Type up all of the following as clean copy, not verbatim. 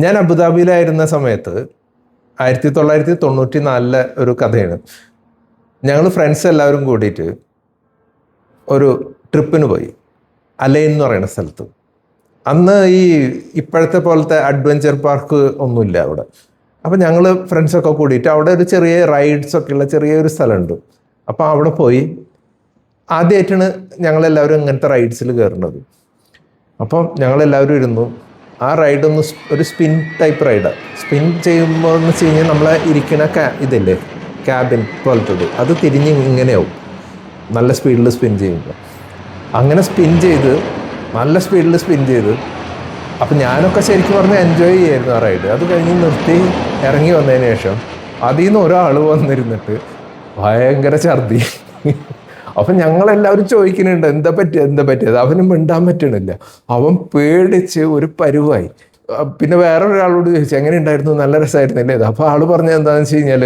ഞാൻ അബുദാബിയിലായിരുന്ന സമയത്ത് 1994 ഒരു കഥയാണ്. ഞങ്ങൾ ഫ്രണ്ട്സ് എല്ലാവരും കൂടിയിട്ട് ഒരു ട്രിപ്പിന് പോയി അലൈൻ എന്ന് പറയുന്ന സ്ഥലത്ത്. അന്ന് ഈ ഇപ്പോഴത്തെ പോലത്തെ അഡ്വഞ്ചർ പാർക്ക് ഒന്നുമില്ല അവിടെ. അപ്പം ഞങ്ങൾ ഫ്രണ്ട്സൊക്കെ കൂടിയിട്ട് അവിടെ ഒരു ചെറിയ റൈഡ്സൊക്കെ ഉള്ള ചെറിയൊരു സ്ഥലമുണ്ട്. അപ്പോൾ അവിടെ പോയി ആദ്യമായിട്ടാണ് ഞങ്ങളെല്ലാവരും ഇങ്ങനത്തെ റൈഡ്സിൽ കയറുന്നത്. അപ്പം ഞങ്ങളെല്ലാവരും ഇരുന്നു. ആ റൈഡൊന്ന് ഒരു സ്പിൻ ടൈപ്പ് റൈഡാണ്. സ്പിൻ ചെയ്യുമ്പോൾ എന്ന് വെച്ച് കഴിഞ്ഞാൽ നമ്മളെ ഇരിക്കുന്ന ഇതില്ലേ ക്യാബിൻ പോലത്തത്, അത് തിരിഞ്ഞ് ഇങ്ങനെയാവും നല്ല സ്പീഡിൽ സ്പിൻ ചെയ്യുമ്പോൾ. അങ്ങനെ സ്പിൻ ചെയ്ത് നല്ല സ്പീഡിൽ സ്പിൻ ചെയ്ത് അപ്പം ഞാനൊക്കെ ശരിക്കും പറഞ്ഞാൽ എൻജോയ് ചെയ്യായിരുന്നു ആ റൈഡ്. അത് കഴിഞ്ഞ് നിർത്തി ഇറങ്ങി വന്നതിന് ശേഷം അതിൽ നിന്ന് ഒരാൾ വന്നിരുന്നിട്ട് ഭയങ്കര ഛർദി. അപ്പം ഞങ്ങളെല്ലാവരും ചോദിക്കുന്നുണ്ട് എന്താ പറ്റിയത്. അവന് മിണ്ടാൻ പറ്റണില്ല. അവൻ പേടിച്ച് ഒരു പരുവായി. പിന്നെ വേറൊരാളോട് ചോദിച്ചു എങ്ങനെ ഉണ്ടായിരുന്നു, നല്ല രസമായിരുന്നില്ലേ. അപ്പോൾ ആൾ പറഞ്ഞത് എന്താണെന്ന് വെച്ച് കഴിഞ്ഞാൽ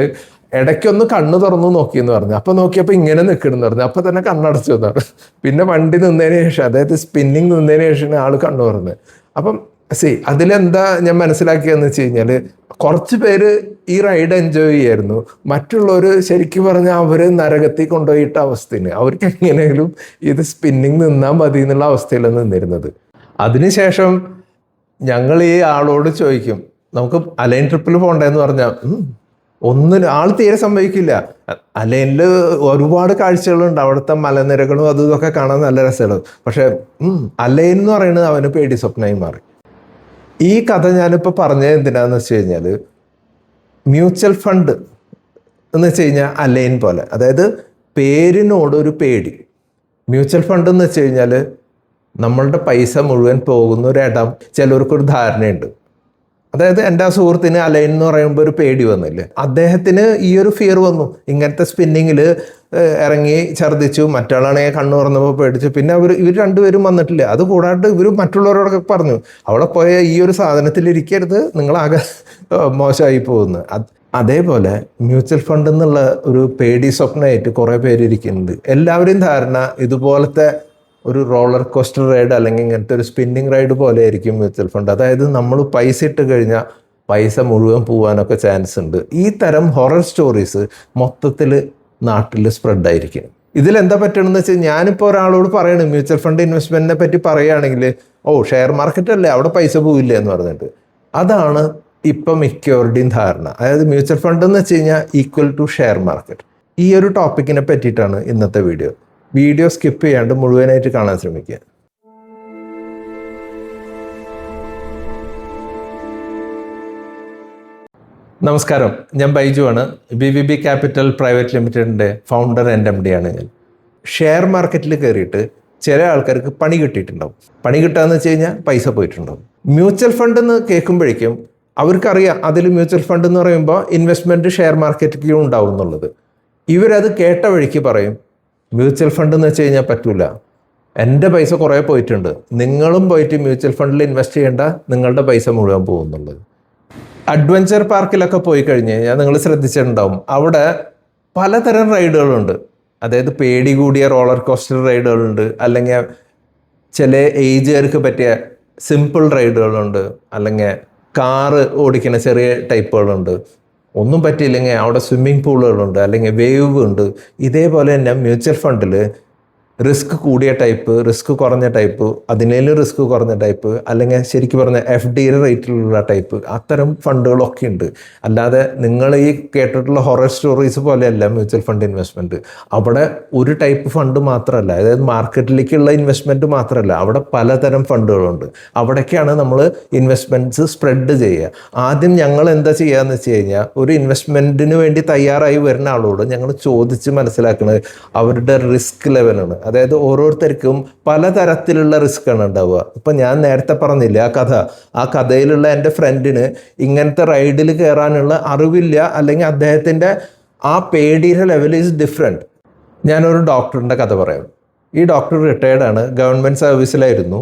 ഇടയ്ക്കൊന്ന് കണ്ണ് തുറന്നു നോക്കിയെന്ന് പറഞ്ഞു. അപ്പം നോക്കിയപ്പോൾ ഇങ്ങനെ നിൽക്കണമെന്ന് പറഞ്ഞു. അപ്പം തന്നെ കണ്ണടച്ചു എന്നാണ്. പിന്നെ വണ്ടി നിന്നതിന് ശേഷം, അതായത് സ്പിന്നിങ് നിന്നതിന് ശേഷമാണ് ആൾ കണ്ണു തുറന്നത്. അപ്പം അതിലെന്താ ഞാൻ മനസ്സിലാക്കിയതെന്ന് വെച്ച് കഴിഞ്ഞാൽ കുറച്ച് പേര് ഈ റൈഡ് എൻജോയ് ചെയ്യായിരുന്നു. മറ്റുള്ളവർ ശരിക്കും പറഞ്ഞാൽ അവർ നരകത്തിൽ കൊണ്ടുപോയിട്ട അവസ്ഥയാണ്. അവർക്ക് എങ്ങനെയെങ്കിലും ഇത് സ്പിന്നിങ് നിന്നാൽ മതി എന്നുള്ള അവസ്ഥയിലാണ് നിന്നിരുന്നത്. അതിനുശേഷം ഞങ്ങൾ ഈ ആളോട് ചോദിക്കും നമുക്ക് അലൈൻ ട്രിപ്പിൽ പോകണ്ടെന്ന് പറഞ്ഞാൽ ഒന്നും ആൾ തീരെ സമ്മതിക്കില്ല. അലൈനിൽ ഒരുപാട് കാഴ്ചകളുണ്ട്, അവിടുത്തെ മലനിരകളും അതും ഇതൊക്കെ കാണാൻ നല്ല രസമാണ്. പക്ഷെ അലൈൻ എന്ന് പറയുന്നത് അവന് പേടി സ്വപ്നമായി മാറി. ഈ കഥ ഞാനിപ്പോൾ പറഞ്ഞത് എന്തിനാന്ന് വെച്ച് കഴിഞ്ഞാൽ മ്യൂച്വൽ ഫണ്ട് എന്ന് വെച്ച് കഴിഞ്ഞാൽ അലൈൻ പോലെ, അതായത് പേരിനോട് ഒരു പേടി. മ്യൂച്വൽ ഫണ്ട് എന്ന് വെച്ച് കഴിഞ്ഞാൽ നമ്മളുടെ പൈസ മുഴുവൻ പോകുന്ന ഒരിടം ചിലവർക്കൊരു ധാരണയുണ്ട്. അതായത് എൻ്റെ ആ സുഹൃത്തിന് അലൈൻ എന്ന് പറയുമ്പോൾ ഒരു പേടി വന്നില്ലേ, അദ്ദേഹത്തിന് ഈ ഒരു ഫിയർ വന്നു. ഇങ്ങനത്തെ സ്പിന്നിങ്ങിൽ ഇറങ്ങി ഛർദ്ദിച്ചു, മറ്റാളാണെങ്കിൽ കണ്ണു തുറന്നപ്പോൾ പേടിച്ചു. പിന്നെ ഇവർ രണ്ടുപേരും വന്നിട്ടില്ല. അത് കൂടാണ്ട് ഇവർ മറ്റുള്ളവരോടൊക്കെ പറഞ്ഞു അവിടെ പോയ ഈ ഒരു സാധനത്തിൽ ഇരിക്കരുത്, നിങ്ങളാകെ മോശമായി പോകുന്നു. അതേപോലെ മ്യൂച്വൽ ഫണ്ട് എന്നുള്ള ഒരു പേടി സ്വപ്നമായിട്ട് കുറേ പേര് ഇരിക്കുന്നുണ്ട്. എല്ലാവരും ധാരണ ഇതുപോലത്തെ ഒരു റോളർ കോസ്റ്റർ റൈഡ് അല്ലെങ്കിൽ ഇങ്ങനത്തെ ഒരു സ്പിന്നിങ് റൈഡ് പോലെ ആയിരിക്കും മ്യൂച്വൽ ഫണ്ട്. അതായത് നമ്മൾ പൈസ ഇട്ട് കഴിഞ്ഞാൽ പൈസ മുഴുവൻ പോകാനൊക്കെ ചാൻസ് ഉണ്ട്. ഈ തരം ഹൊറർ സ്റ്റോറീസ് മൊത്തത്തിൽ നാട്ടിൽ സ്പ്രെഡായിരിക്കും. ഇതിലെന്താ പറ്റണമെന്ന് വെച്ചാൽ ഞാനിപ്പോൾ ഒരാളോട് പറയണം മ്യൂച്വൽ ഫണ്ട് ഇൻവെസ്റ്റ്മെൻറ്റിനെ പറ്റി പറയുകയാണെങ്കിൽ ഷെയർ മാർക്കറ്റ് അല്ലേ അവിടെ പൈസ പോവില്ല എന്ന് പറഞ്ഞിട്ട്. അതാണ് ഇപ്പം മിക്കവരുടെയും ധാരണ. അതായത് മ്യൂച്വൽ ഫണ്ട് എന്ന് വെച്ച് കഴിഞ്ഞാൽ ഈക്വൽ ടു ഷെയർ മാർക്കറ്റ്. ഈ ഒരു ടോപ്പിക്കിനെ പറ്റിയിട്ടാണ് ഇന്നത്തെ വീഡിയോ സ്കിപ്പ് ചെയ്യാണ്ട് മുഴുവനായിട്ട് കാണാൻ ശ്രമിക്കുക. നമസ്കാരം, ഞാൻ ബൈജു ആണ്. BVB ക്യാപിറ്റൽ പ്രൈവറ്റ് ലിമിറ്റഡിൻ്റെ ഫൗണ്ടർ ആൻഡ് MD ആണ് ഞാൻ. ഷെയർ മാർക്കറ്റിൽ കയറിയിട്ട് ചില ആൾക്കാർക്ക് പണി കിട്ടിയിട്ടുണ്ടാവും. പണി കിട്ടാന്ന് വെച്ച് കഴിഞ്ഞാൽ പൈസ പോയിട്ടുണ്ടാവും. മ്യൂച്വൽ ഫണ്ട് എന്ന് കേൾക്കുമ്പോഴേക്കും അവർക്കറിയാം അതിൽ മ്യൂച്വൽ ഫണ്ട് എന്ന് പറയുമ്പോൾ ഇൻവെസ്റ്റ്മെൻറ്റ് ഷെയർ മാർക്കറ്റിലും ഉണ്ടാവും എന്നുള്ളത്. ഇവരത് കേട്ട വഴിക്ക് പറയും മ്യൂച്വൽ ഫണ്ട് എന്ന് വെച്ച് കഴിഞ്ഞാൽ പറ്റൂല, എൻ്റെ പൈസ കുറേ പോയിട്ടുണ്ട്, നിങ്ങളും പോയിട്ട് മ്യൂച്വൽ ഫണ്ടിൽ ഇൻവെസ്റ്റ് ചെയ്യേണ്ട, നിങ്ങളുടെ പൈസ മുഴുവൻ പോകുന്നുള്ളത്. അഡ്വഞ്ചർ പാർക്കിലൊക്കെ പോയി കഴിഞ്ഞ് കഴിഞ്ഞാൽ നിങ്ങൾ ശ്രദ്ധിച്ചിട്ടുണ്ടാവും അവിടെ പലതരം റൈഡുകളുണ്ട്. അതായത് പേടി കൂടിയ റോളർ കോസ്റ്റർ റൈഡുകളുണ്ട്, അല്ലെങ്കിൽ ചില ഏജുകാർക്ക് പറ്റിയ സിമ്പിൾ റൈഡുകളുണ്ട്, അല്ലെങ്കിൽ കാറ് ഓടിക്കുന്ന ചെറിയ ടൈപ്പുകളുണ്ട്. ഒന്നും പറ്റിയില്ലെങ്കിൽ അവിടെ സ്വിമ്മിങ് പൂളുകളുണ്ട്, അല്ലെങ്കിൽ വേവ് ഉണ്ട്. ഇതേപോലെ തന്നെ മ്യൂച്വൽ ഫണ്ടിൽ റിസ്ക് കൂടിയ ടൈപ്പ്, റിസ്ക് കുറഞ്ഞ ടൈപ്പ്, അതിനേലും റിസ്ക് കുറഞ്ഞ ടൈപ്പ്, അല്ലെങ്കിൽ ശരിക്കും പറഞ്ഞാൽ FD റേറ്റിലുള്ള ടൈപ്പ്, അത്തരം ഫണ്ടുകളൊക്കെ ഉണ്ട്. അല്ലാതെ നിങ്ങൾ ഈ കേട്ടിട്ടുള്ള ഹൊറർ സ്റ്റോറീസ് പോലെയല്ല മ്യൂച്വൽ ഫണ്ട് ഇൻവെസ്റ്റ്മെൻറ്റ്. അവിടെ ഒരു ടൈപ്പ് ഫണ്ട് മാത്രമല്ല, അതായത് മാർക്കറ്റിലേക്കുള്ള ഇൻവെസ്റ്റ്മെൻറ്റ് മാത്രമല്ല, അവിടെ പലതരം ഫണ്ടുകളുണ്ട്. അവിടേക്കാണ് നമ്മൾ ഇൻവെസ്റ്റ്മെൻറ്റ്സ് സ്പ്രെഡ് ചെയ്യുക. ആദ്യം ഞങ്ങൾ എന്താ ചെയ്യുകയെന്ന് വെച്ച് കഴിഞ്ഞാൽ ഒരു ഇൻവെസ്റ്റ്മെൻറ്റിന് വേണ്ടി തയ്യാറായി വരുന്ന ആളോട് ഞങ്ങൾ ചോദിച്ച് മനസ്സിലാക്കുന്നത് അവരുടെ റിസ്ക് ലെവലാണ്. അതായത് ഓരോരുത്തർക്കും പലതരത്തിലുള്ള റിസ്ക്കാണ് ഉണ്ടാവുക. ഇപ്പം ഞാൻ നേരത്തെ പറഞ്ഞില്ല ആ കഥയിലുള്ള എൻ്റെ ഫ്രണ്ടിന് ഇങ്ങനത്തെ റൈഡിൽ കയറാനുള്ള അറിവില്ല, അല്ലെങ്കിൽ അദ്ദേഹത്തിൻ്റെ ആ പേടിയുടെ ലെവൽ ഈസ് ഡിഫറെൻറ്റ്. ഞാനൊരു ഡോക്ടറിൻ്റെ കഥ പറയാം. ഈ ഡോക്ടർ റിട്ടയർഡാണ്, ഗവൺമെൻറ് സർവീസിലായിരുന്നു.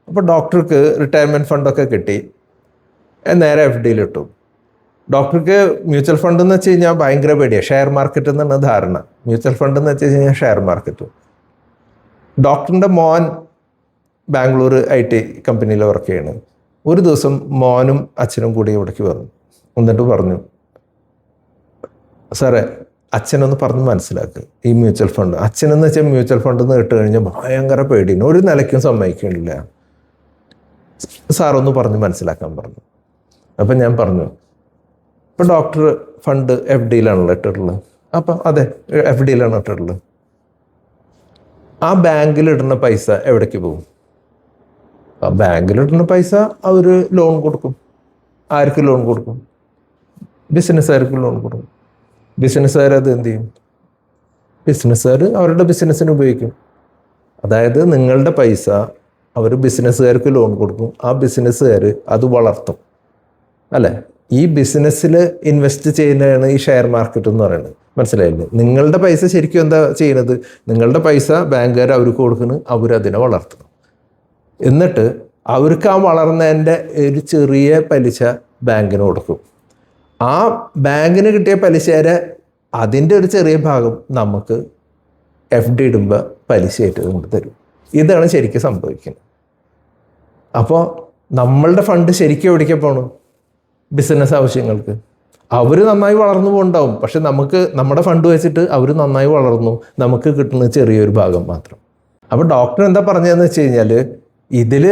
അപ്പോൾ ഡോക്ടർക്ക് റിട്ടയർമെൻറ്റ് ഫണ്ടൊക്കെ കിട്ടി, നേരെ FDയിലിട്ടു. ഡോക്ടർക്ക് മ്യൂച്വൽ ഫണ്ട് എന്ന് വെച്ച് കഴിഞ്ഞാൽ ഭയങ്കര പേടിയാണ്. ഷെയർ മാർക്കറ്റ് എന്നാണ് ധാരണ. മ്യൂച്വൽ ഫണ്ട് എന്ന് വെച്ച് കഴിഞ്ഞാൽ ഷെയർ മാർക്കറ്റ്. ഡോക്ടറിൻ്റെ മോൻ ബാംഗ്ലൂർ IT കമ്പനിയിൽ വർക്ക് ചെയ്യണം. ഒരു ദിവസം മോനും അച്ഛനും കൂടി ഇവിടേക്ക് വന്നു. എന്നിട്ട് പറഞ്ഞു, സാറേ അച്ഛനൊന്ന് പറഞ്ഞ് മനസ്സിലാക്കുക ഈ മ്യൂച്വൽ ഫണ്ട്. അച്ഛനെന്ന് വെച്ചാൽ മ്യൂച്വൽ ഫണ്ട് എന്ന് കേട്ട് കഴിഞ്ഞാൽ ഭയങ്കര പേടിയാണ്, ഒരു നിലയ്ക്കും സമ്മതിക്കണില്ല. സാറൊന്ന് പറഞ്ഞ് മനസ്സിലാക്കാൻ പറഞ്ഞു. അപ്പം ഞാൻ പറഞ്ഞു, ഇപ്പം ഡോക്ടർ ഫണ്ട് FD-യിലാണല്ലോ ഇട്ടിട്ടുള്ളത്. അപ്പം അതെ, FD-യിലാണ് ഇട്ടിട്ടുള്ളത്. ആ ബാങ്കിലിടുന്ന പൈസ എവിടേക്ക് പോകും? ആ ബാങ്കിലിടുന്ന പൈസ അവർ ലോൺ കൊടുക്കും. ആർക്ക് ലോൺ കൊടുക്കും? ബിസിനസ്സുകാർക്ക് ലോൺ കൊടുക്കും. ബിസിനസ്സുകാർ അത് എന്ത് ചെയ്യും? ബിസിനസ്സുകാർ അവരുടെ ബിസിനസ്സിന് ഉപയോഗിക്കും. അതായത് നിങ്ങളുടെ പൈസ അവർ ബിസിനസ്സുകാർക്ക് ലോൺ കൊടുക്കും. ആ ബിസിനസ്സുകാർ അത് വളർത്തും, അല്ലേ? ഈ ബിസിനസ്സിൽ ഇൻവെസ്റ്റ് ചെയ്യുന്നതാണ് ഈ ഷെയർ മാർക്കറ്റ് എന്ന് പറയുന്നത്. മനസ്സിലായില്ലേ? നിങ്ങളുടെ പൈസ ശരിക്കും എന്താ ചെയ്യുന്നത്? നിങ്ങളുടെ പൈസ ബാങ്കുകാർ അവർക്ക് കൊടുക്കുന്നു, അവരതിനെ വളർത്തുന്നു. എന്നിട്ട് അവർക്ക് ആ വളർന്നതിൻ്റെ ഒരു ചെറിയ പലിശ ബാങ്കിന് കൊടുക്കും. ആ ബാങ്കിന് കിട്ടിയ പലിശയുടെ അതിൻ്റെ ഒരു ചെറിയ ഭാഗം നമുക്ക് FD ഇടുമ്പോൾ പലിശയായിട്ട് കൊണ്ട് തരും. ഇതാണ് ശരിക്കും സംഭവിക്കുന്നത്. അപ്പോൾ നമ്മളുടെ ഫണ്ട് ശരിക്കും എവിടേക്ക് പോകണം? ബിസിനസ് ആവശ്യങ്ങൾക്ക്. അവർ നന്നായി വളർന്നു പോകുന്നുണ്ടാവും, പക്ഷെ നമുക്ക് നമ്മുടെ ഫണ്ട് വെച്ചിട്ട് അവർ നന്നായി വളർന്നു, നമുക്ക് കിട്ടുന്ന ചെറിയൊരു ഭാഗം മാത്രം. അപ്പോൾ ഡോക്ടർ എന്താ പറഞ്ഞതെന്ന് വെച്ച് കഴിഞ്ഞാൽ, ഇതിൽ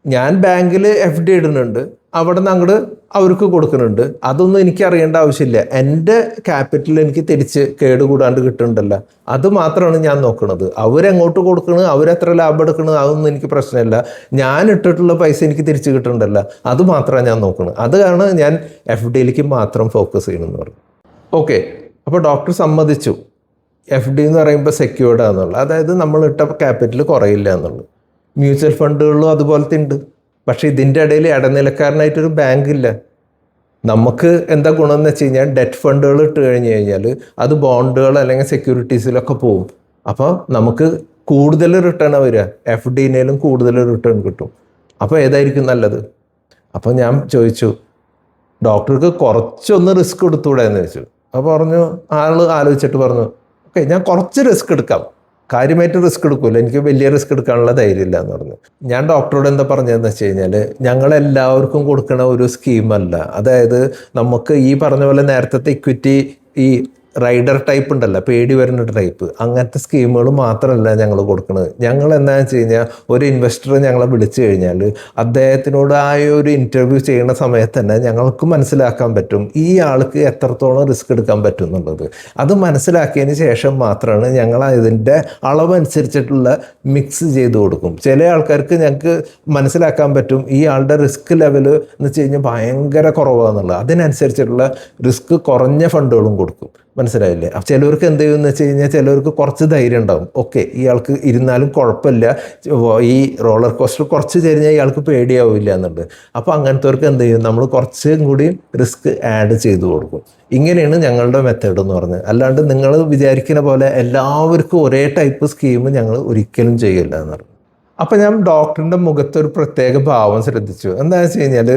ഞാൻ ബാങ്കിൽ FD ഇടുന്നുണ്ട്, അവിടെ നിന്ന് അങ്ങോട്ട് അവർക്ക് കൊടുക്കുന്നുണ്ട്. അതൊന്നും എനിക്ക് അറിയേണ്ട ആവശ്യമില്ല. എൻ്റെ ക്യാപിറ്റൽ എനിക്ക് തിരിച്ച് കേടുകൂടാണ്ട് കിട്ടുന്നുണ്ടല്ലോ, അത് മാത്രമാണ് ഞാൻ നോക്കുന്നത്. അവരെങ്ങോട്ട് കൊടുക്കണത്, അവരെത്ര ലാഭം എടുക്കണത്, അതൊന്നും എനിക്ക് പ്രശ്നമില്ല. ഞാൻ ഇട്ടിട്ടുള്ള പൈസ എനിക്ക് തിരിച്ച് കിട്ടുന്നുണ്ടല്ലോ, അത് മാത്രമാണ് ഞാൻ നോക്കുന്നത്. അതാണ് ഞാൻ FD-യിലേക്ക് മാത്രം ഫോക്കസ് ചെയ്യണമെന്ന് പറഞ്ഞു. ഓക്കെ, അപ്പോൾ ഡോക്ടർ സമ്മതിച്ചു FD എന്ന് പറയുമ്പോൾ സെക്യൂർഡ് ആണെന്നുള്ളത്. അതായത് നമ്മൾ ഇട്ട ക്യാപിറ്റൽ കുറയില്ല എന്നുള്ളത്. മ്യൂച്വൽ ഫണ്ടുകളിലും അതുപോലത്തെ ഉണ്ട്. പക്ഷേ ഇതിൻ്റെ ഇടയിൽ ഇടനിലക്കാരനായിട്ടൊരു ബാങ്ക് ഇല്ല. നമുക്ക് എന്താ ഗുണമെന്ന് വെച്ച് കഴിഞ്ഞാൽ, ഡെറ്റ് ഫണ്ടുകൾ ഇട്ട് കഴിഞ്ഞ് കഴിഞ്ഞാൽ അത് ബോണ്ടുകൾ അല്ലെങ്കിൽ സെക്യൂരിറ്റീസിലൊക്കെ പോകും. അപ്പോൾ നമുക്ക് കൂടുതൽ റിട്ടേൺ വരിക, FD-നേലും കൂടുതൽ റിട്ടേൺ കിട്ടും. അപ്പോൾ ഏതായിരിക്കും നല്ലത്? അപ്പോൾ ഞാൻ ചോദിച്ചു, ഡോക്ടർക്ക് കുറച്ചൊന്ന് റിസ്ക് എടുത്തുകൂടെ എന്ന് ചോദിച്ചു. അപ്പോൾ പറഞ്ഞു, ആൾ ആലോചിച്ചിട്ട് പറഞ്ഞു, ഓക്കെ ഞാൻ കുറച്ച് റിസ്ക് എടുക്കാം, കാര്യമായിട്ട് റിസ്ക് എടുക്കില്ല, എനിക്ക് വലിയ റിസ്ക് എടുക്കാനുള്ള ധൈര്യമില്ല എന്ന് പറഞ്ഞു. ഞാൻ ഡോക്ടറോട് എന്താ പറഞ്ഞതെന്ന് വെച്ച് കഴിഞ്ഞാൽ, ഞങ്ങളെല്ലാവർക്കും കൊടുക്കുന്ന ഒരു സ്കീമല്ല. അതായത് നമുക്ക് ഈ പറഞ്ഞ പോലെ നേരത്തെ ഇക്വിറ്റി, ഈ റൈഡർ ടൈപ്പ് ഉണ്ടല്ലോ, പേടി വരുന്ന ടൈപ്പ്, അങ്ങനത്തെ സ്കീമുകൾ മാത്രമല്ല ഞങ്ങൾ കൊടുക്കുന്നത്. ഞങ്ങൾ എന്താണെന്ന് വെച്ച് കഴിഞ്ഞാൽ, ഒരു ഇൻവെസ്റ്റർ ഞങ്ങളെ വിളിച്ചു കഴിഞ്ഞാൽ അദ്ദേഹത്തിനോട് ആ ഒരു ഇൻ്റർവ്യൂ ചെയ്യുന്ന സമയത്ത് തന്നെ ഞങ്ങൾക്ക് മനസ്സിലാക്കാൻ പറ്റും ഈ ആൾക്ക് എത്രത്തോളം റിസ്ക് എടുക്കാൻ പറ്റും എന്നുള്ളത്. അത് മനസ്സിലാക്കിയതിന് ശേഷം മാത്രമാണ് ഞങ്ങൾ ഇതിൻ്റെ അളവനുസരിച്ചിട്ടുള്ള മിക്സ് ചെയ്ത് കൊടുക്കും. ചില ആൾക്കാർക്ക് ഞങ്ങൾക്ക് മനസ്സിലാക്കാൻ പറ്റും ഈ ആളുടെ റിസ്ക് ലെവൽ എന്ന് വെച്ച് കഴിഞ്ഞാൽ ഭയങ്കര കുറവാണെന്നുള്ളത്. അതിനനുസരിച്ചിട്ടുള്ള റിസ്ക് കുറഞ്ഞ ഫണ്ടുകളും കൊടുക്കും. മനസ്സിലായില്ലേ? ചിലവർക്ക് എന്ത് ചെയ്യുമെന്ന് വെച്ച് കഴിഞ്ഞാൽ, ചിലവർക്ക് കുറച്ച് ധൈര്യം ഉണ്ടാവും. ഓക്കെ, ഇയാൾക്ക് ഇരുന്നാലും കുഴപ്പമില്ല, ഈ റോളർ കോസ്റ്റർ കുറച്ച് കഴിഞ്ഞാൽ ഇയാൾക്ക് പേടിയാവില്ല എന്നുണ്ട്. അപ്പോൾ അങ്ങനത്തെവർക്ക് എന്ത് ചെയ്യും, നമ്മൾ കുറച്ചും കൂടി റിസ്ക് ആഡ് ചെയ്ത് കൊടുക്കും. ഇങ്ങനെയാണ് ഞങ്ങളുടെ മെത്തേഡ് എന്ന് പറഞ്ഞത്. അല്ലാണ്ട് നിങ്ങൾ വിചാരിക്കുന്ന പോലെ എല്ലാവർക്കും ഒരേ ടൈപ്പ് സ്കീം ഞങ്ങൾ ഒരിക്കലും ചെയ്യില്ല എന്ന് പറഞ്ഞു. അപ്പം ഞാൻ ഡോക്ടറിൻ്റെ മുഖത്തൊരു പ്രത്യേക ഭാവം ശ്രദ്ധിച്ചു. എന്താണെന്ന് വെച്ച് കഴിഞ്ഞാൽ,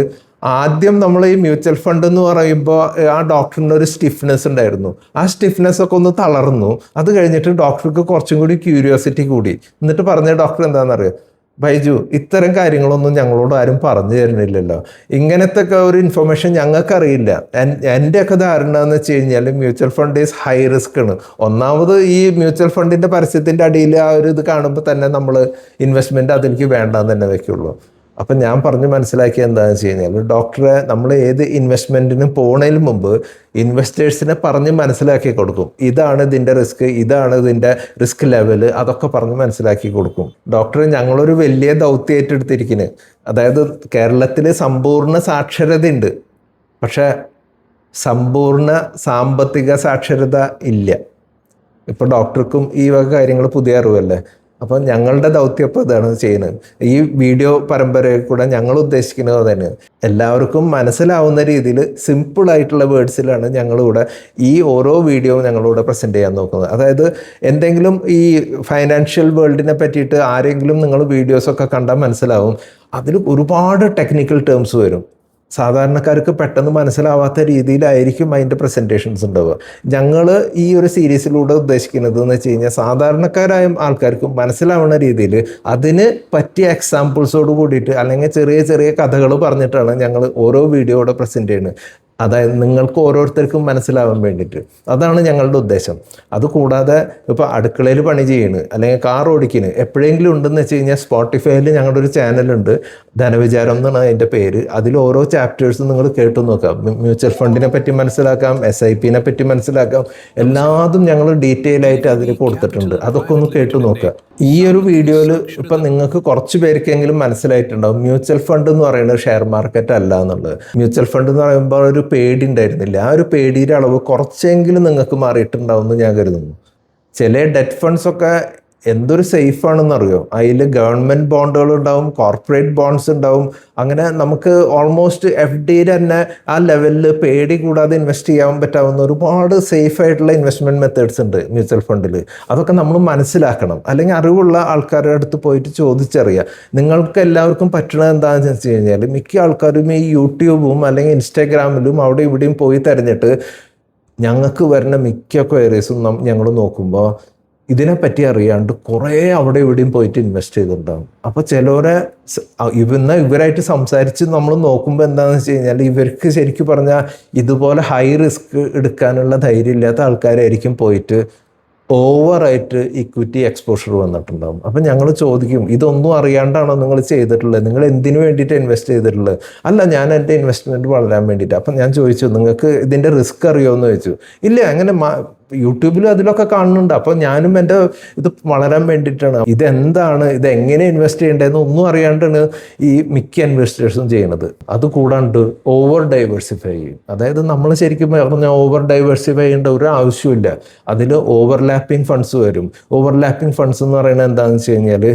ആദ്യം നമ്മൾ ഈ മ്യൂച്വൽ ഫണ്ട് എന്ന് പറയുമ്പോൾ ആ ഡോക്ടറിന് ഒരു സ്റ്റിഫ്നെസ് ഉണ്ടായിരുന്നു. ആ സ്റ്റിഫ്നെസ് ഒക്കെ ഒന്ന് തളർന്നു. അത് കഴിഞ്ഞിട്ട് ഡോക്ടർക്ക് കുറച്ചും കൂടി ക്യൂരിയോസിറ്റി കൂടി. എന്നിട്ട് പറഞ്ഞ ഡോക്ടർ എന്താണെന്നറിയോ, ബൈജു ഇത്തരം കാര്യങ്ങളൊന്നും ഞങ്ങളോട് ആരും പറഞ്ഞു തരുന്നില്ലല്ലോ, ഇങ്ങനത്തെ ഒക്കെ ഒരു ഇൻഫർമേഷൻ ഞങ്ങൾക്കറിയില്ല. എൻ്റെയൊക്കെ ധാരണ എന്ന് വെച്ച് കഴിഞ്ഞാൽ mutual fund is high risk ആണ്. ഒന്നാമത് ഈ മ്യൂച്വൽ ഫണ്ടിൻ്റെ പരസ്യത്തിൻ്റെ അടിയിൽ ആ ഒരു ഇത് കാണുമ്പോൾ തന്നെ നമ്മൾ ഇൻവെസ്റ്റ്മെൻറ്റ് അതിലേക്ക് വേണ്ടാന്ന് തന്നെ വയ്ക്കുള്ളൂ. അപ്പം ഞാൻ പറഞ്ഞ് മനസ്സിലാക്കിയത് എന്താണെന്ന് വെച്ച് കഴിഞ്ഞാൽ, ഡോക്ടറെ നമ്മൾ ഏത് ഇൻവെസ്റ്റ്മെൻറ്റിനും പോണതിന് മുമ്പ് ഇൻവെസ്റ്റേഴ്സിനെ പറഞ്ഞ് മനസ്സിലാക്കി കൊടുക്കും. ഇതാണ് ഇതിൻ്റെ റിസ്ക്, ഇതാണ് ഇതിൻ്റെ റിസ്ക് ലെവൽ, അതൊക്കെ പറഞ്ഞ് മനസ്സിലാക്കി കൊടുക്കും. ഡോക്ടറെ ഞങ്ങളൊരു വലിയ ദൗത്യം ഏറ്റെടുത്തിരിക്കുന്നത്. അതായത് കേരളത്തിൽ സമ്പൂർണ്ണ സാക്ഷരത ഉണ്ട്, പക്ഷേ സമ്പൂർണ്ണ സാമ്പത്തിക സാക്ഷരത ഇല്ല. ഇപ്പോൾ ഡോക്ടർക്കും ഈ വക കാര്യങ്ങൾ പുതിയ അറിവല്ലേ. അപ്പം ഞങ്ങളുടെ ദൗത്യം ഇപ്പോൾ ഇതാണ് ചെയ്യുന്നത്. ഈ വീഡിയോ പരമ്പരയിൽ കൂടെ ഞങ്ങൾ ഉദ്ദേശിക്കുന്നത് തന്നെ എല്ലാവർക്കും മനസ്സിലാവുന്ന രീതിയിൽ സിമ്പിളായിട്ടുള്ള വേർഡ്സിലാണ് ഞങ്ങളിവിടെ ഈ ഓരോ വീഡിയോയും ഞങ്ങളിവിടെ പ്രസൻറ്റ് ചെയ്യാൻ നോക്കുന്നത്. അതായത് എന്തെങ്കിലും ഈ ഫൈനാൻഷ്യൽ വേൾഡിനെ പറ്റിയിട്ട് ആരെങ്കിലും നിങ്ങൾ വീഡിയോസൊക്കെ കണ്ടാൽ മനസ്സിലാവും, അതിൽ ഒരുപാട് ടെക്നിക്കൽ ടേംസ് വരും. സാധാരണക്കാർക്ക് പെട്ടെന്ന് മനസ്സിലാവാത്ത രീതിയിലായിരിക്കും അതിൻ്റെ പ്രസൻറ്റേഷൻസ് ഉണ്ടാവുക. ഞങ്ങൾ ഈ ഒരു സീരീസിലൂടെ ഉദ്ദേശിക്കുന്നത് എന്ന് വെച്ച് കഴിഞ്ഞാൽ സാധാരണക്കാരായ ആൾക്കാർക്ക് മനസ്സിലാവുന്ന രീതിയിൽ അതിന് പറ്റിയ എക്സാമ്പിൾസോട് കൂടിയിട്ട് അല്ലെങ്കിൽ ചെറിയ ചെറിയ കഥകൾ പറഞ്ഞിട്ടാണ് ഞങ്ങൾ ഓരോ വീഡിയോയുടെ പ്രസൻറ്റ് ചെയ്യുന്നത്. അതായത് നിങ്ങൾക്ക് ഓരോരുത്തർക്കും മനസ്സിലാവാൻ വേണ്ടിയിട്ട്. അതാണ് ഞങ്ങളുടെ ഉദ്ദേശം. അതുകൂടാതെ ഇപ്പോൾ അടുക്കളയിൽ പണി ചെയ്യുന്നത് അല്ലെങ്കിൽ കാർ ഓടിക്കുന്നത് എപ്പോഴെങ്കിലും ഉണ്ടെന്ന് വെച്ച് കഴിഞ്ഞാൽ സ്പോട്ടിഫൈയിൽ ഞങ്ങളുടെ ഒരു ചാനലുണ്ട്, ധനവിചാരം എന്നാണ് അതിൻ്റെ പേര്. അതിൽ ഓരോ ചാപ്റ്റേഴ്സും നിങ്ങൾ കേട്ടു നോക്കാം. മ്യൂച്വൽ ഫണ്ടിനെ പറ്റി മനസ്സിലാക്കാം, SIP പറ്റി മനസ്സിലാക്കാം, എല്ലാതും ഞങ്ങൾ ഡീറ്റെയിൽ ആയിട്ട് അതിൽ കൊടുത്തിട്ടുണ്ട്. അതൊക്കെ ഒന്ന് കേട്ടു നോക്കുക. ഈ ഒരു വീഡിയോയിൽ ഇപ്പം നിങ്ങൾക്ക് കുറച്ച് പേർക്കെങ്കിലും മനസ്സിലായിട്ടുണ്ടാവും മ്യൂച്വൽ ഫണ്ട് എന്ന് പറയുന്നത് ഷെയർ മാർക്കറ്റ് അല്ല എന്നുള്ളത്. മ്യൂച്വൽ ഫണ്ട് എന്ന് പറയുമ്പോൾ ഒരു പേടി ഉണ്ടായിരുന്നില്ല. ആ ഒരു പേടിയുടെ അളവ് കുറച്ചെങ്കിലും നിങ്ങൾക്ക് മാറിയിട്ടുണ്ടാവും എന്ന് ഞാൻ കരുതുന്നു. ചില ഡെറ്റ് ഫണ്ട്സ് ഒക്കെ എന്തൊരു സേഫ് ആണെന്നറിയോ? അതിൽ ഗവൺമെൻറ് ബോണ്ടുകൾ ഉണ്ടാവും, കോർപ്പറേറ്റ് ബോണ്ട്സ് ഉണ്ടാവും. അങ്ങനെ നമുക്ക് ഓൾമോസ്റ്റ് FDയിൽ തന്നെ ആ ലെവലിൽ പേടി കൂടാതെ ഇൻവെസ്റ്റ് ചെയ്യാൻ പറ്റാവുന്ന ഒരുപാട് സേഫ് ആയിട്ടുള്ള ഇൻവെസ്റ്റ്മെൻറ്റ് മെത്തേഡ്സ് ഉണ്ട് മ്യൂച്വൽ ഫണ്ടിൽ. അതൊക്കെ നമ്മൾ മനസ്സിലാക്കണം. അല്ലെങ്കിൽ അറിവുള്ള ആൾക്കാരുടെ അടുത്ത് പോയിട്ട് ചോദിച്ചറിയുക. നിങ്ങൾക്ക് എല്ലാവർക്കും പറ്റണത് എന്താണെന്ന് വെച്ച് കഴിഞ്ഞാൽ മിക്ക ആൾക്കാരും ഈ യൂട്യൂബും അല്ലെങ്കിൽ ഇൻസ്റ്റാഗ്രാമിലും അവിടെ ഇവിടെയും പോയി തിരഞ്ഞിട്ട് ഞങ്ങൾക്ക് വരുന്ന മിക്ക ക്വയറീസും ഞങ്ങൾ നോക്കുമ്പോൾ ഇതിനെപ്പറ്റി അറിയാണ്ട് കുറേ അവിടെ ഇവിടെയും പോയിട്ട് ഇൻവെസ്റ്റ് ചെയ്തിട്ടുണ്ടാകും. അപ്പോൾ ചിലവരെ ഇവരായിട്ട് സംസാരിച്ച് നമ്മൾ നോക്കുമ്പോൾ എന്താണെന്ന് വെച്ച് കഴിഞ്ഞാൽ ഇവർക്ക് ശരിക്കും പറഞ്ഞാൽ ഇതുപോലെ ഹൈ റിസ്ക് എടുക്കാനുള്ള ധൈര്യം ഇല്ലാത്ത ആൾക്കാരായിരിക്കും പോയിട്ട് ഓവറായിട്ട് ഇക്വിറ്റി എക്സ്പോഷർ വന്നിട്ടുണ്ടാകും. അപ്പം ഞങ്ങൾ ചോദിക്കും, ഇതൊന്നും അറിയാണ്ടാണോ നിങ്ങൾ ചെയ്തിട്ടുള്ളത്? നിങ്ങൾ എന്തിനു വേണ്ടിയിട്ട് ഇൻവെസ്റ്റ് ചെയ്തിട്ടുള്ളത്? അല്ല, ഞാൻ എൻ്റെ ഇൻവെസ്റ്റ്മെൻറ്റ് വളരാൻ വേണ്ടിയിട്ട്. അപ്പം ഞാൻ ചോദിച്ചു, നിങ്ങൾക്ക് ഇതിൻ്റെ റിസ്ക് അറിയുമോ എന്ന് ചോദിച്ചു. ഇല്ല, അങ്ങനെ യൂട്യൂബിലും അതിലൊക്കെ കാണുന്നുണ്ട്. അപ്പോൾ ഞാനും എൻ്റെ ഇത് വളരാൻ വേണ്ടിയിട്ടാണ്. ഇതെന്താണ്, ഇതെങ്ങനെ ഇൻവെസ്റ്റ് ചെയ്യേണ്ടതെന്ന് ഒന്നും അറിയാണ്ടാണ് ഈ മിക്ക ഇൻവെസ്റ്റേഴ്സും ചെയ്യുന്നത്. അതുകൂടാണ്ട് ഓവർ ഡൈവേഴ്സിഫൈ ചെയ്യും. അതായത് നമ്മൾ ശരിക്കും പറഞ്ഞാൽ ഓവർ ഡൈവേഴ്സിഫൈ ചെയ്യേണ്ട ഒരു ആവശ്യമില്ല. അതിൽ ഓവർലാപ്പിംഗ് ഫണ്ട്സ് വരും. ഓവർലാപ്പിംഗ് ഫണ്ട്സ് എന്ന് പറയുന്നത് എന്താണെന്ന് വെച്ച് കഴിഞ്ഞാൽ,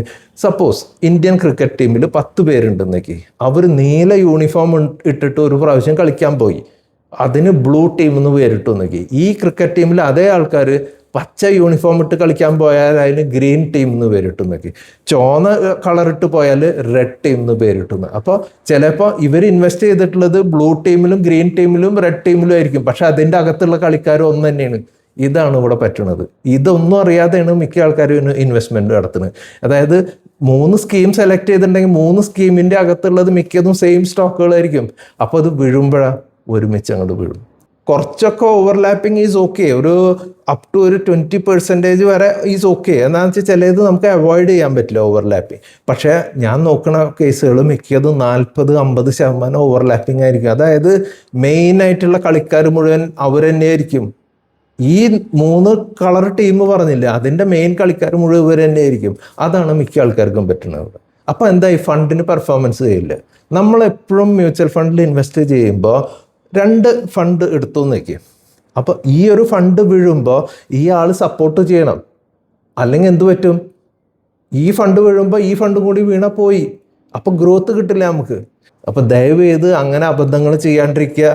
സപ്പോസ് ഇന്ത്യൻ ക്രിക്കറ്റ് ടീമിൽ 10 പേരുണ്ടെന്നേക്ക് അവർ നീല യൂണിഫോം ഇട്ടിട്ട് ഒരു പ്രാവശ്യം കളിക്കാൻ പോയി. അതിന് ബ്ലൂ ടീം എന്ന് പേരിട്ടു നോക്കി. ഈ ക്രിക്കറ്റ് ടീമിൽ അതേ ആൾക്കാർ പച്ച യൂണിഫോം ഇട്ട് കളിക്കാൻ പോയാൽ അതിന് ഗ്രീൻ ടീം എന്ന് പേരിട്ടു നോക്കി. ചുവന്ന കളറിട്ട് പോയാൽ റെഡ് ടീം എന്ന് പേരിട്ടു. അപ്പോൾ ചിലപ്പോൾ ഇവർ ഇൻവെസ്റ്റ് ചെയ്തിട്ടുള്ളത് ബ്ലൂ ടീമിലും ഗ്രീൻ ടീമിലും റെഡ് ടീമിലും ആയിരിക്കും. പക്ഷെ അതിൻ്റെ അകത്തുള്ള കളിക്കാരും ഒന്ന് തന്നെയാണ്. ഇതാണ് ഇവിടെ പറ്റുന്നത്. ഇതൊന്നും അറിയാതെയാണ് മിക്ക ആൾക്കാരും ഇൻവെസ്റ്റ്മെൻറ്റ് നടത്തുന്നത്. അതായത് 3 സ്കീം സെലക്ട് ചെയ്തിട്ടുണ്ടെങ്കിൽ 3 സ്കീമിൻ്റെ അകത്തുള്ളത് മിക്കതും സെയിം സ്റ്റോക്കുകളായിരിക്കും. അപ്പോൾ അത് വീഴുമ്പോഴാണ് ഒരുമിച്ച് അങ്ങോട്ട് വീഴും. കുറച്ചൊക്കെ ഓവർലാപ്പിംഗ് ഈസ് ഓക്കെ, ഒരു അപ് ടു ഒരു 20% വരെ ഈസ് ഓക്കെ. എന്താണെന്ന് വെച്ചാൽ ചിലത് നമുക്ക് അവോയ്ഡ് ചെയ്യാൻ പറ്റില്ല ഓവർലാപ്പിംഗ്. പക്ഷേ ഞാൻ നോക്കുന്ന കേസുകൾ മിക്കതും 40-50% ഓവർലാപ്പിംഗ് ആയിരിക്കും. അതായത് മെയിനായിട്ടുള്ള കളിക്കാർ മുഴുവൻ അവർ തന്നെയായിരിക്കും. ഈ 3 കളർ ടീം പറഞ്ഞില്ല, അതിൻ്റെ മെയിൻ കളിക്കാർ മുഴുവൻ ഇവർ തന്നെയായിരിക്കും. അതാണ് മിക്ക ആൾക്കാർക്കും പറ്റുന്നത്. അപ്പോൾ എന്താ, ഈ ഫണ്ടിന് പെർഫോമൻസ് ചെയ്യില്ല. നമ്മളെപ്പോഴും മ്യൂച്വൽ ഫണ്ടിൽ ഇൻവെസ്റ്റ് ചെയ്യുമ്പോൾ 2 ഫണ്ട് എടുത്തു നോക്കി. അപ്പോൾ ഈ ഒരു ഫണ്ട് വീഴുമ്പോൾ ഈ ആൾ സപ്പോർട്ട് ചെയ്യണം. അല്ലെങ്കിൽ എന്ത് പറ്റും, ഈ ഫണ്ട് വീഴുമ്പോൾ ഈ ഫണ്ടും കൂടി വീണാൽ പോയി. അപ്പോൾ ഗ്രോത്ത് കിട്ടില്ല നമുക്ക്. അപ്പോൾ ദയവ് ചെയ്ത് അങ്ങനെ അബദ്ധങ്ങൾ ചെയ്യാണ്ടിരിക്കുക.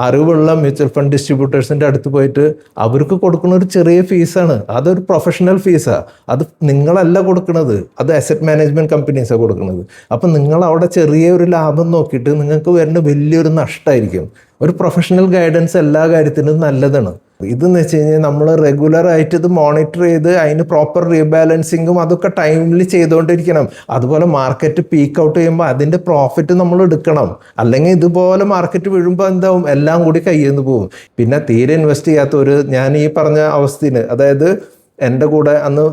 അറിവുള്ള മ്യൂച്വൽ ഫണ്ട് ഡിസ്ട്രിബ്യൂട്ടേഴ്സിൻ്റെ അടുത്ത് പോയിട്ട് അവർക്ക് കൊടുക്കുന്ന ഒരു ചെറിയ ഫീസാണ്, അതൊരു പ്രൊഫഷണൽ ഫീസാണ്. അത് നിങ്ങളല്ല കൊടുക്കുന്നത്, അത് അസറ്റ് മാനേജ്മെൻറ്റ് കമ്പനീസാണ് കൊടുക്കുന്നത്. അപ്പം നിങ്ങൾ അവിടെ ചെറിയൊരു ലാഭം നോക്കിയിട്ട് നിങ്ങൾക്ക് വരുന്ന വലിയൊരു നഷ്ടമായിരിക്കും. ഒരു പ്രൊഫഷണൽ ഗൈഡൻസ് എല്ലാ കാര്യത്തിനും നല്ലതാണ്. ഇതെന്ന് വെച്ച് കഴിഞ്ഞാൽ നമ്മൾ റെഗുലറായിട്ട് ഇത് മോണിറ്റർ ചെയ്ത് അതിന് പ്രോപ്പർ റീബാലൻസിങ്ങും അതൊക്കെ ടൈമിൽ ചെയ്തുകൊണ്ടിരിക്കണം. അതുപോലെ മാർക്കറ്റ് പീക്ക് ഔട്ട് ചെയ്യുമ്പോൾ അതിൻ്റെ പ്രോഫിറ്റ് നമ്മൾ എടുക്കണം. അല്ലെങ്കിൽ ഇതുപോലെ മാർക്കറ്റ് വീഴുമ്പോൾ എന്താവും, എല്ലാം കൂടി കയ്യിൽ നിന്ന് പോകും. പിന്നെ തീരെ ഇൻവെസ്റ്റ് ചെയ്യാത്തവർ, ഞാൻ ഈ പറഞ്ഞ അവസ്ഥയിൽ, അതായത് എൻ്റെ കൂടെ അന്ന്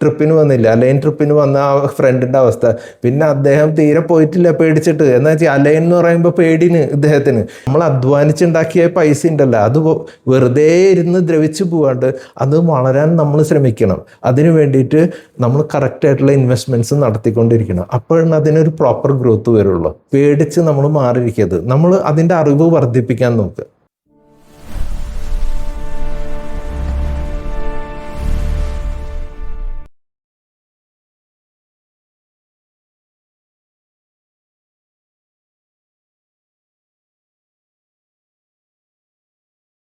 ട്രിപ്പിന് വന്നില്ല, അലൈൻ ട്രിപ്പിന് വന്ന ആ ഫ്രണ്ടിൻ്റെ അവസ്ഥ. പിന്നെ അദ്ദേഹം തീരെ പോയിട്ടില്ല പേടിച്ചിട്ട്. എന്താ വെച്ചാൽ അലൈൻ എന്ന് പറയുമ്പോൾ പേടിന് ഇദ്ദേഹത്തിന്. നമ്മൾ അധ്വാനിച്ചുണ്ടാക്കിയ പൈസ ഉണ്ടല്ലോ, അത് വെറുതെ ഇരുന്ന് ദ്രവിച്ചു പോകാണ്ട് അത് വളരാൻ നമ്മൾ ശ്രമിക്കണം. അതിനു വേണ്ടിയിട്ട് നമ്മൾ കറക്റ്റായിട്ടുള്ള ഇൻവെസ്റ്റ്മെൻറ്റ്സ് നടത്തിക്കൊണ്ടിരിക്കണം. അപ്പോഴാണ് അതിനൊരു പ്രോപ്പർ ഗ്രോത്ത് വരുള്ളൂ. പേടിച്ച് നമ്മൾ മാറിയിരിക്കരുത്. നമ്മൾ അതിൻ്റെ അറിവ് വർദ്ധിപ്പിക്കാൻ നോക്കുക.